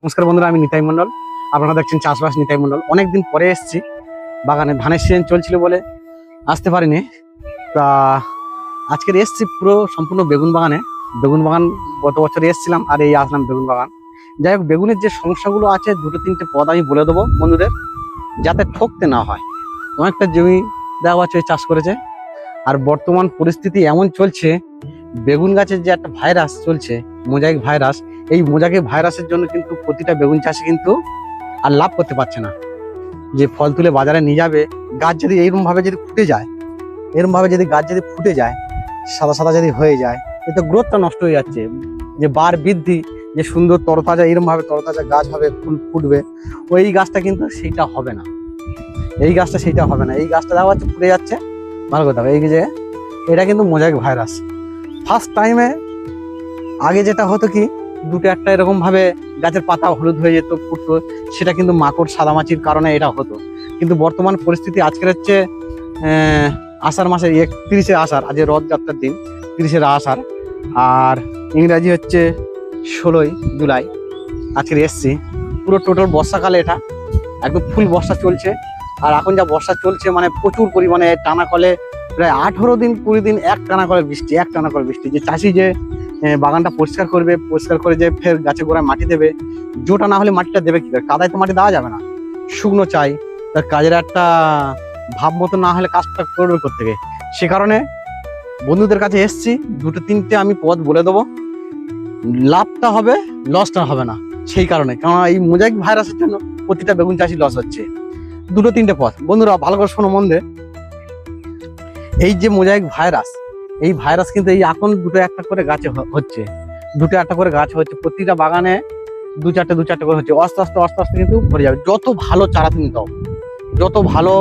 নমস্কার বন্ধুরা, আমি নিতাই মণ্ডল। আপনারা দেখছেন চাষবাস নিতাই মণ্ডল। অনেকদিন পরে এসেছি বাগানে, ধানের সিজন চলছিল বলে আসতে পারিনি। তা আজকের এসেছি পুরো সম্পূর্ণ বেগুন বাগানে। বেগুন বাগান গত বছর এসেছিলাম আর এই আসলাম বেগুন বাগান। যাই হোক, বেগুনের যে সমস্যাগুলো আছে দুটো তিনটে পদ আমি বলে দেবো বন্ধুদের, যাতে ঠকতে না হয়। অনেকটা জমি দেওয়া আছে চাষ করেছে, আর বর্তমান পরিস্থিতি এমন চলছে, বেগুন গাছের যে একটা ভাইরাস চলছে, মোজাইক ভাইরাস, এই মোজাইক ভাইরাসের জন্য কিন্তু প্রতিটা বেগুন চাষি কিন্তু আর লাভ করতে পারছে না। যে ফল তুলে বাজারে নিয়ে যাবে, গাছ যদি এইরকম ভাবে যদি ফুটে যায়, এরকম ভাবে যদি গাছ যদি ফুটে যায়, সাদা সাদা যদি হয়ে যায়, এতে গ্রোথটা নষ্ট হয়ে যাচ্ছে। যে বার বৃদ্ধি, যে সুন্দর তরতাজা এরকম ভাবে তরতাজা গাছ হবে, ফুল ফুটবে, ওই গাছটা কিন্তু সেইটা হবে না। এই গাছটা সেইটা হবে না। এই গাছটা দেখা যাচ্ছে ফুটে যাচ্ছে, ভালো কথা। এই যে এটা কিন্তু মোজাইক ভাইরাস। ফার্স্ট টাইমে আগে যেটা হতো কি, দুটো একটা এরকম ভাবে গাছের পাতা হলুদ হয়ে যেত, ফুটতো, সেটা কিন্তু মাকড় সাদামাছির কারণে এটা হতো। কিন্তু বর্তমান পরিস্থিতি আজকের হচ্ছে আষাঢ় মাসের 31শে আষাঢ়, আজ রথযাত্রার দিন 30শে আষাঢ়, আর ইংরাজি হচ্ছে 16ই জুলাই। আজকের এসছি পুরো টোটাল বর্ষাকালে, এটা একদম ফুল বর্ষা চলছে। আর এখন যা বর্ষা চলছে মানে প্রচুর পরিমাণে টানা কলে, প্রায় 18 দিন 20 দিন এক টানা করে বৃষ্টি। যে চাষি যে বাগানটা পরিষ্কার করবে, পরিষ্কার করে যে ফের গাছে গোড়ায় মাটি দেবে, জোটা না হলে মাটিটা দেবে কি করে? কাদায় তো মাটি দেওয়া যাবে না, শুকনো চাই। তার কাজের একটা ভাব মতো না হলে কাজটা করবে কোত্থেকে? সে কারণে বন্ধুদের কাছে এসছি, দুটো তিনটে আমি পথ বলে দেবো, লাভটা হবে, লসটা হবে না। সেই কারণে, কারণ এই মোজাইক ভাইরাসের জন্য প্রতিটা বেগুন চাষি লস হচ্ছে। দুটো তিনটে পথ বন্ধুরা ভালো করে শোনো মন দিয়ে। এই যে মোজাইক ভাইরাস, এই ভাইরাস কিন্তু এই এখন দুটো একটা করে গাছে হচ্ছে, দুটো একটা করে গাছ হচ্ছে, প্রতিটা বাগানে দু চারটে করে হচ্ছে। আস্তে আস্তে কিন্তু ভরে যাবে। যত ভালো চারা তুমি দাও, যত ভালো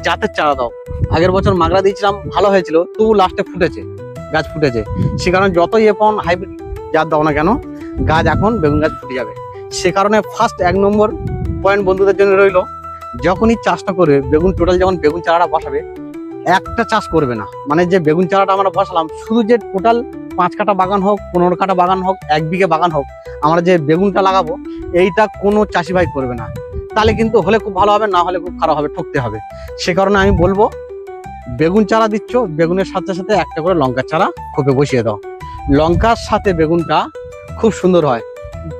জাতের চারা দাও। আগের বছর মাগরা দিয়েছিলাম, ভালো হয়েছিল, তবু লাস্টে ফুটেছে, গাছ ফুটেছে। সে কারণে যতই এখন হাইব্রিড জাত দাও না কেন, গাছ এখন বেগুন গাছ ফুটে যাবে। সে কারণে ফার্স্ট 1 নম্বর পয়েন্ট বন্ধুদের জন্য রইলো, যখনই চাষটা করবে বেগুন, টোটাল যখন বেগুন চারাটা বসাবে, একটা চাষ করবে না। মানে যে বেগুন চারাটা আমরা বসালাম, শুধু যে টোটাল 5 কাঠা বাগান হোক, 15 কাঠা বাগান হোক, 1 বিঘে বাগান হোক, আমরা যে বেগুনটা লাগাবো এইটা কোনো চাষি ভাই করবে না। তাহলে কিন্তু হলে খুব ভালো হবে, না হলে খুব খারাপ হবে, ঠকতে হবে। সে কারণে আমি বলবো, বেগুন চারা দিচ্ছ, বেগুনের সাথে সাথে একটা করে লঙ্কার চারা খোপে বসিয়ে দাও। লঙ্কার সাথে বেগুনটা খুব সুন্দর হয়।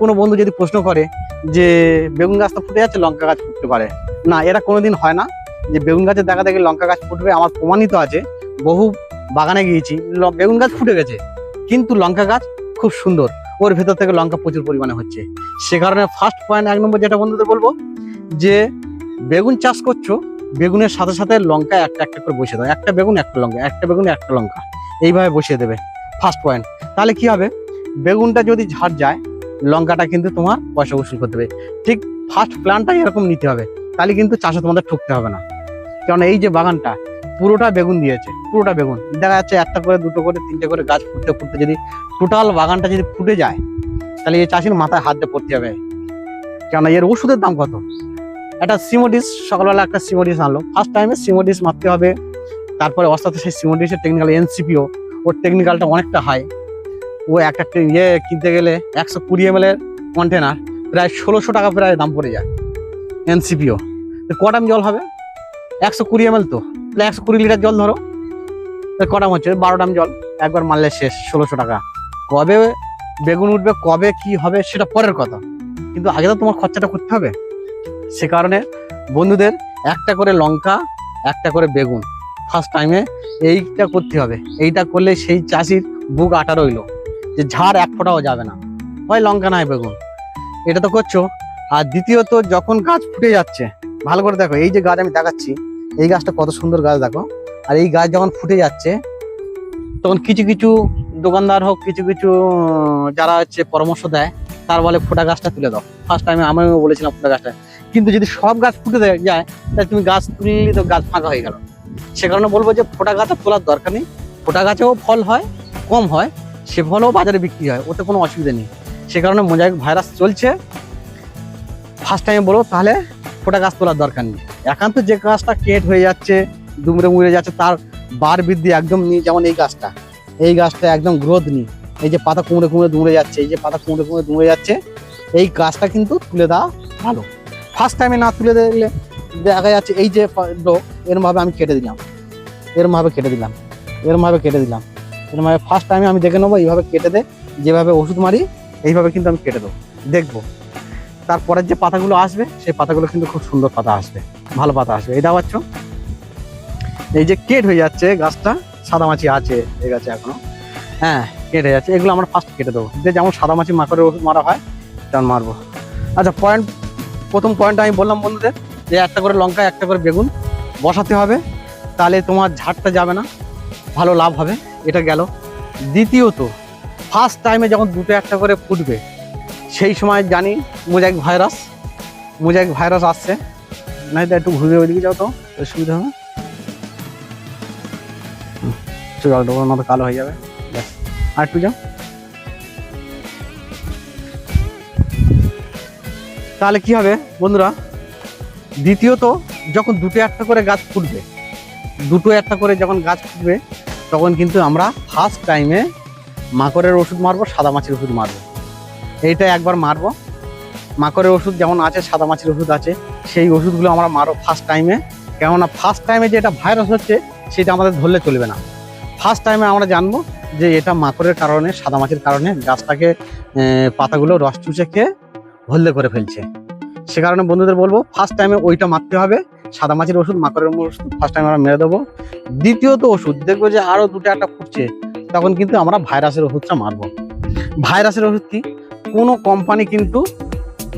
কোনো বন্ধু যদি প্রশ্ন করে যে বেগুন গাছটা ফুটে যাচ্ছে, লঙ্কা গাছ ফুটতে পারে না, এরা কোনোদিন হয় না। যে বেগুন গাছের দেখা দেখি লঙ্কা গাছ ফুটবে, আমার প্রমাণিত আছে। বহু বাগানে গিয়েছি, বেগুন গাছ ফুটে গেছে, কিন্তু লঙ্কা গাছ খুব সুন্দর, ওর ভেতর থেকে লঙ্কা প্রচুর পরিমাণে হচ্ছে। সে কারণে ফার্স্ট পয়েন্ট 1 নম্বর যেটা বন্ধুদের বলবো, যে বেগুন চাষ করছো, বেগুনের সাথে সাথে লঙ্কা একটা একটা করে বসিয়ে দাও। একটা বেগুন একটা লঙ্কা, একটা বেগুন একটা লঙ্কা, এইভাবে বসিয়ে দেবে ফার্স্ট পয়েন্ট। তাহলে কি হবে, বেগুনটা যদি ঝাড় যায়, লঙ্কাটা কিন্তু তোমার পয়সা উসুল করতে হবে। ঠিক ফার্স্ট প্ল্যানটাই এরকম নিতে হবে, তাহলে কিন্তু চাষে তোমাদের ঠকতে হবে না। কারণ এই যে বাগানটা পুরোটা বেগুন দিয়েছে, পুরোটা বেগুন দেখা যাচ্ছে, একটা করে দুটো করে তিনটে করে গাছ ফুটতে ফুটতে যদি টোটাল বাগানটা যদি ফুটে যায়, তাহলে এই চাষির মাথায় হাত দিয়ে পড়তে হবে। কেননা এর ওষুধের দাম কত? একটা সিমোডিস, সকালবেলা একটা সিমোডিস আনলো, ফার্স্ট টাইমে সিমোডিস মারতে হবে। তারপরে অস্তাতে সেই সিমোডিসের টেকনিক্যাল এনসিপিও, ওর টেকনিক্যালটা অনেকটা হাই। ও একটা কিনতে গেলে 120 ml এর কন্টেনার প্রায় 1600 টাকা প্রায় দাম পড়ে যায়। এনসিপিও কটাম জল হবে? 120 ml, তো 120 লিটার জল ধরো, কটাম হচ্ছে 12 টাম জল, একবার মারলে শেষ 1600 টাকা। কবে বেগুন উঠবে, কবে কি হবে সেটা পরের কথা, কিন্তু আগে তো তোমার খরচাটা করতে হবে। সে কারণে বন্ধুদের একটা করে লঙ্কা, একটা করে বেগুন ফার্স্ট টাইমে এইটা করতে হবে। এইটা করলে সেই চাষির বুক আটা রইল, যে ঝাড় এক ফোঁটাও যাবে না, হয় লঙ্কা নয় বেগুন। এটা তো করছো। আর দ্বিতীয়ত, যখন গাছ ফুটে যাচ্ছে, ভালো করে দেখো, এই যে গাছ আমি দেখাচ্ছি, এই গাছটা কত সুন্দর গাছ দেখো। আর এই গাছ যখন ফুটে যাচ্ছে, তখন কিছু কিছু দোকানদার হোক, কিছু কিছু যারা হচ্ছে পরামর্শ দেয়, তার বলে ফোটা গাছটা তুলে দাও। ফার্স্ট টাইমে আমিও বলেছিলাম ফোটা গাছটা, কিন্তু যদি সব গাছ ফুটে যায়, তাহলে তুমি গাছ তুললে তো গাছ ফাঁকা হয়ে গেল। সে কারণে বলবো যে ফোটা গাছটা তোলার দরকার নেই। ফোটা গাছেও ফল হয়, কম হয়, সে ফলও বাজারে বিক্রি হয়, ওতে কোনো অসুবিধা নেই। সে কারণে মোজাইক ভাইরাস চলছে, ফার্স্ট টাইমে বলো, তাহলে ফোটা গাছ তোলার দরকার নেই। একান্ত যে গাছটা কেট হয়ে যাচ্ছে, দুমড়ে মুড়ে যাচ্ছে, তার বার বৃদ্ধি একদম নেই। যেমন এই গাছটা একদম গ্রোথ নেই। এই যে পাতা কুমড়ে কুমড়ে দুমড়ে যাচ্ছে, এই যে পাতা কুমড়ে কুমড়ে দুমড়ে যাচ্ছে, এই গাছটা কিন্তু তুলে দেওয়া ভালো। ফার্স্ট টাইমে না তুলে দিলে দেখা যাচ্ছে এই যে ডোক এরমভাবে আমি কেটে দিলাম, এরমভাবে কেটে দিলাম, এরমভাবে কেটে দিলাম, এরমভাবে ফার্স্ট টাইমে আমি দেখে নেবো এইভাবে কেটে দে, যেভাবে ওষুধ মারি এইভাবে কিন্তু আমি কেটে দেবো, দেখবো তারপরের যে পাতাগুলো আসবে সেই পাতাগুলো কিন্তু খুব সুন্দর পাতা আসবে, ভালো পাতা আসবে। এটা পাচ্ছ এই যে কেট হয়ে যাচ্ছে গাছটা, সাদামাছি আছে এই গাছে এখনো, হ্যাঁ কেটে যাচ্ছে, এগুলো আমরা ফার্স্ট কেটে দেবো, যে যেমন সাদামাছি মাকড়ের ওষুধ মারা হয় তেমন মারবো। আচ্ছা প্রথম পয়েন্ট আমি বললাম বন্ধুদের যে একটা করে লঙ্কা একটা করে বেগুন বসাতে হবে, তাহলে তোমার ঝাড়টা যাবে না, ভালো লাভ হবে, এটা গেল। দ্বিতীয়ত ফার্স্ট টাইমে যখন দুটো একটা করে ফুটবে সেই সময় জানি মোজাইক ভাইরাস আসছে, নাই তো একটু ঘুরে ওইদিকে যাও তো সুবিধা হবে, জলটা না তো কালো হয়ে যাবে, ব্যাস আর একটু যাও। তাহলে কি হবে বন্ধুরা, দ্বিতীয়ত যখন দুটো একটা করে গাছ ফুটবে, দুটো একটা করে যখন গাছ ফুটবে তখন কিন্তু আমরা ফার্স্ট টাইমে মাকড়ের ওষুধ মারবো, সাদামাছির ওষুধ মারবো। এইটা একবার মারবো, মাকড়ের ওষুধ যেমন আছে সাদামাছির ওষুধ আছে, সেই ওষুধগুলো আমরা মারবো ফার্স্ট টাইমে। কেননা ফার্স্ট টাইমে যে এটা ভাইরাস হচ্ছে সেটা আমাদের ধরলে চলবে না। ফার্স্ট টাইমে আমরা জানবো যে এটা মাকড়ের কারণে, সাদামাছির কারণে গাছটাকে পাতাগুলো রস চুষে খেয়ে হলদে করে ফেলছে। সে কারণে বন্ধুদের বলবো ফার্স্ট টাইমে ওইটা মারতে হবে, সাদামাছির ওষুধ, মাকড়ের ওষুধ ফার্স্ট টাইমে আমরা মেরে দেবো। দ্বিতীয়ত ওষুধ দেখবো যে আরও দুটো একটা ফুটছে, তখন কিন্তু আমরা ভাইরাসের ওষুধটা মারবো। ভাইরাসের ওষুধ কি, কোনো কোম্পানি কিন্তু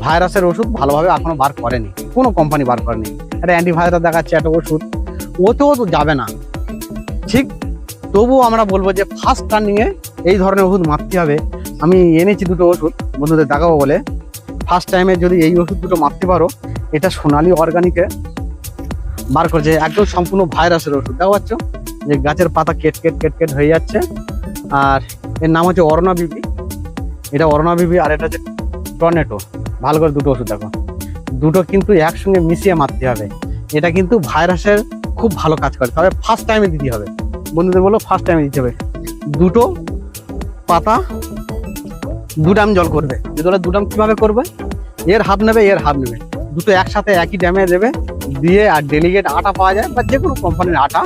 ভাইরাসের ওষুধ ভালোভাবে এখনো বার করেনি, কোনো কোম্পানি বার করেনি। একটা অ্যান্টিভাইরাস দেখাচ্ছে একটা ওষুধ, ওতেও তো যাবে না ঠিক। তবুও আমরা বলবো যে ফার্স্ট টার্নিংয়ে এই ধরনের ওষুধ মারতে হবে। আমি এনেছি দুটো ওষুধ বন্ধুদের দেখাবো বলে, ফার্স্ট টাইমে যদি এই ওষুধ দুটো মারতে পারো, এটা সোনালী অর্গানিকে বার করছে একদম সম্পূর্ণ ভাইরাসের ওষুধ। দেখা পাচ্ছ যে গাছের পাতা কেট কেট কেট কেট হয়ে যাচ্ছে, আর এর নাম হচ্ছে অরুণা বিবি, এটা অরুণা বিবি, আর এটা হচ্ছে টর্নেটো। ভালো করে দুটো ওষুধ দেখো, দুটো কিন্তু একসঙ্গে মিশিয়ে মারতে হবে। এটা কিন্তু ভাইরাসের খুব ভালো কাজ করে, তবে ফার্স্ট টাইমে দিতে হবে বন্ধুদের বলো, ফার্স্ট টাইমে দিতে হবে। দুটো পাতা দু ড্রাম জল করবে, দু ড্রাম কিভাবে করবে, এর হাফ নেবে এর হাফ নেবে, দুটো একসাথে একই ড্যামে দেবে দিয়ে, আর ডেলিগেট আটা পাওয়া যায় বা যে কোনো কোম্পানির আটা,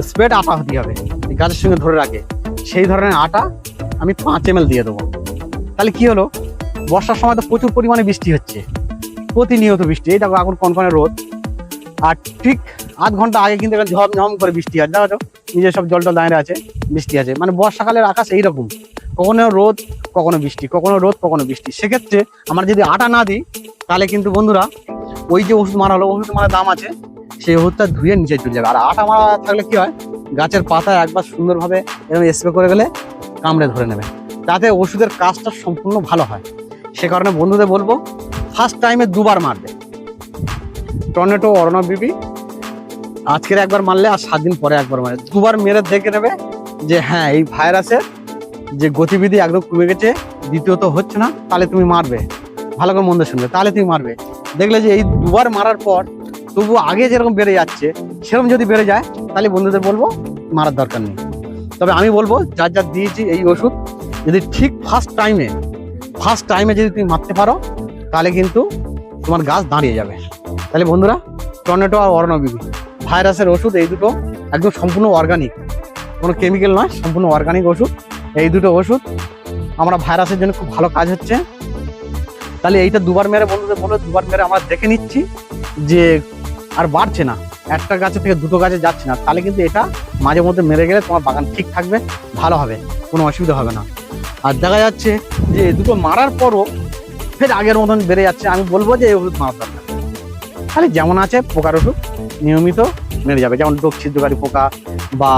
স্প্রেড আটা হতে হবে গাছের সঙ্গে ধরে রাখে, সেই ধরনের আটা আমি 5 ml দিয়ে দেবো। তাহলে কি হলো, বর্ষার সময় তো প্রচুর পরিমাণে বৃষ্টি হচ্ছে, প্রতিনিয়ত বৃষ্টি, এই দেখো এখন কনকনে রোদ, আর ঠিক আধ ঘন্টা আগে কিন্তু ঝমঝম করে বৃষ্টি হয়, দেখো নিজের সব জল টল দাঁড়িয়ে আছে, বৃষ্টি আছে। মানে বর্ষাকালের আকাশ এইরকম, কখনো রোদ কখনো বৃষ্টি, কখনো রোদ কখনো বৃষ্টি। সেক্ষেত্রে আমরা যদি আটা না দিই তাহলে কিন্তু বন্ধুরা ওই যে ওষুধ মারা হলো, ওষুধ মারা দাম আছে, সেই ওষুধটা ধুয়ে নিচে চলে যাবে। আর আটা মারা থাকলে কি হয়, গাছের পাতা একবার সুন্দরভাবে এরকম স্প্রে করে গেলে কামড়ে ধরে নেবে, তাতে ওষুধের কাজটা সম্পূর্ণ ভালো হয়। সে কারণে বন্ধুদের বলবো ফার্স্ট টাইমে দুবার মারবে টর্নেটো, অরুণা বিবি, আজকের একবার মারলে আর 7 দিন পরে একবার মারবে, দুবার মেরে দেখে নেবে যে হ্যাঁ এই ভাইরাসের যে গতিবিধি একদম কমে গেছে, দ্বিতীয়ত হচ্ছে না, তাহলে তুমি মারবে। ভালো করে মন্দ শুনবে, তাহলে তুমি মারবে। দেখলে যে এই দুবার মারার পর তবু আগে যেরকম বেড়ে যাচ্ছে সেরকম যদি বেড়ে যায়, তাহলে বন্ধুদের বলবো মারার দরকার নেই। তবে আমি বলবো যার যার দিয়েছি এই ওষুধ যদি ঠিক ফার্স্ট টাইমে যদি তুমি মারতে পারো, তাহলে কিন্তু তোমার গাছ দাঁড়িয়ে যাবে। তাহলে বন্ধুরা টর্নেটো আর অরুণা বিবি ভাইরাসের ওষুধ, এই দুটো একদম সম্পূর্ণ অর্গানিক, কোনো কেমিক্যাল নয়, সম্পূর্ণ অর্গানিক ওষুধ। এই দুটো ওষুধ আমরা ভাইরাসের জন্য খুব ভালো কাজ হচ্ছে। তাহলে এইটা দুবার মেরে বন্ধুদের বলো, দুবার মেরে আমরা দেখে নিচ্ছি যে আর বাড়ছে না, একটা গাছে থেকে দুটো গাছে যাচ্ছে না, তাহলে কিন্তু এটা মাঝে মধ্যে মেরে গেলে তোমার বাগান ঠিক থাকবে, ভালো হবে, কোনো অসুবিধা হবে না। আর দেখা যাচ্ছে যে দুটো মারার পরও ফের আগের মতন বেড়ে যাচ্ছে, আমি বলবো যে এই ওষুধ মারার দরকার। খালি যেমন আছে পোকার ওষুধ নিয়মিত মেরে যাবে, যেমন ডোক ছিদ্রকারী পোকা বা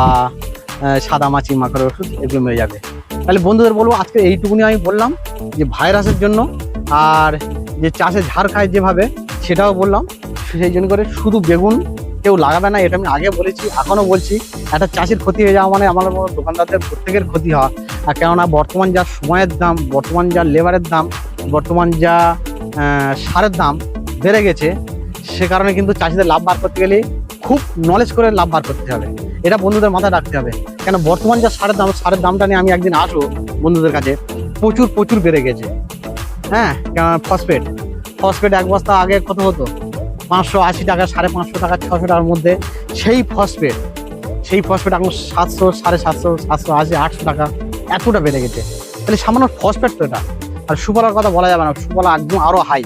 সাদামাছি মাকড়ের ওষুধ, এগুলো মেরে যাবে। তাহলে বন্ধুদের বলবো আজকে এইটুকুনি আমি বললাম যে ভাইরাসের জন্য, আর যে চাষে ঝাড় খায় যেভাবে সেটাও বললাম। সেই জন্য করে শুধু বেগুন কেউ লাগাবে না, এটা আমি আগে বলেছি এখনো বলছি। একটা চাষির ক্ষতি হয়ে যাওয়া মানে আমার দোকানদারদের প্রত্যেকের ক্ষতি হওয়া। আর কেননা বর্তমান যা সময়ের দাম, বর্তমান যা লেবারের দাম, বর্তমান যা সারের দাম বেড়ে গেছে, সে কারণে কিন্তু চাষিদের লাভ বার করতে গেলে খুব নলেজ করে লাভ বার করতে হবে, এটা বন্ধুদের মাথায় রাখতে হবে। কেন বর্তমান যা সারের দাম, সারের দামটা নিয়ে আমি একদিন আসবো বন্ধুদের কাছে, প্রচুর বেড়ে গেছে। হ্যাঁ, ফসফেট ফসফেট এক বস্তা আগে কত হতো, 580 টাকা, 550 টাকা, 600 টাকার মধ্যে। সেই ফসফেট এখন 700, 750, 780, 800 টাকা, এতটা বেড়ে গেছে। তাহলে সামান্য ফসফেট তো এটা। আর সুফলার কথা বলা যাবে না, সুফলা একদম আরো হাই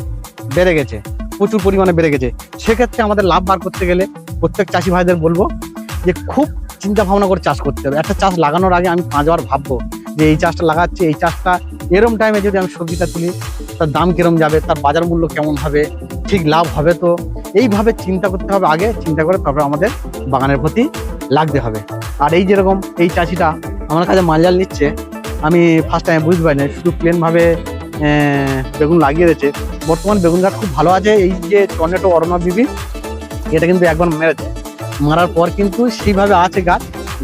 বেড়ে গেছে, প্রচুর পরিমাণে বেড়ে গেছে। সেক্ষেত্রে আমাদের লাভ বার করতে গেলে প্রত্যেক চাষি ভাইদের বলবো যে খুব চিন্তা ভাবনা করে চাষ করতে হবে। একটা চাষ লাগানোর আগে আমি 5বার ভাববো যে এই চাষটা লাগাচ্ছি, এই চাষটা এরম টাইমে যদি আমি সবজিটা তুলি তার দাম কিরম যাবে, তার বাজার মূল্য কেমন হবে, ঠিক লাভ হবে তো। এইভাবে চিন্তা করতে হবে, আগে চিন্তা করে তারপরে আমাদের বাগানের প্রতি লাগতে হবে। আর এই যেরকম এই চাষিটা আমার কাছে মালজাল নিচ্ছে, আমি ফার্স্ট টাইম বুঝতে পারিনি, শুধু প্লেনভাবে বেগুন লাগিয়ে দিয়েছে। বর্তমান বেগুন গাছ খুব ভালো আছে। এই যে টর্নেটো অরণ্য বিবি, এটা কিন্তু একবার মেরেছে, মারার পর কিন্তু সেইভাবে আছে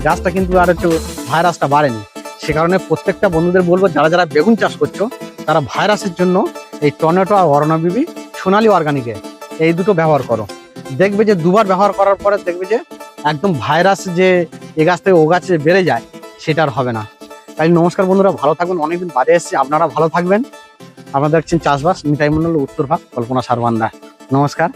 গাছটা কিন্তু আর একটু ভাইরাসটা বাড়েনি। সে কারণে প্রত্যেকটা বন্ধুদের বলবো, যারা যারা বেগুন চাষ করছো তারা ভাইরাসের জন্য এই টর্নেটো আর অরণ্য বিবি সোনালী অর্গানিকে এই দুটো ব্যবহার করো। দেখবে যে 2বার ব্যবহার করার পরে দেখবে যে একদম ভাইরাস যে এ গাছ থেকে ও গাছে বেড়ে যায় সেটা আর হবে না। তাই নমস্কার বন্ধুরা, ভালো থাকবেন। অনেকদিন বাদে এসেছি, আপনারা ভালো থাকবেন। আপনারা দেখছেন চাষবাস, নিতাই মন্ডল, উত্তর ভাগ, কল্পনা সারবান্দা। নমস্কার।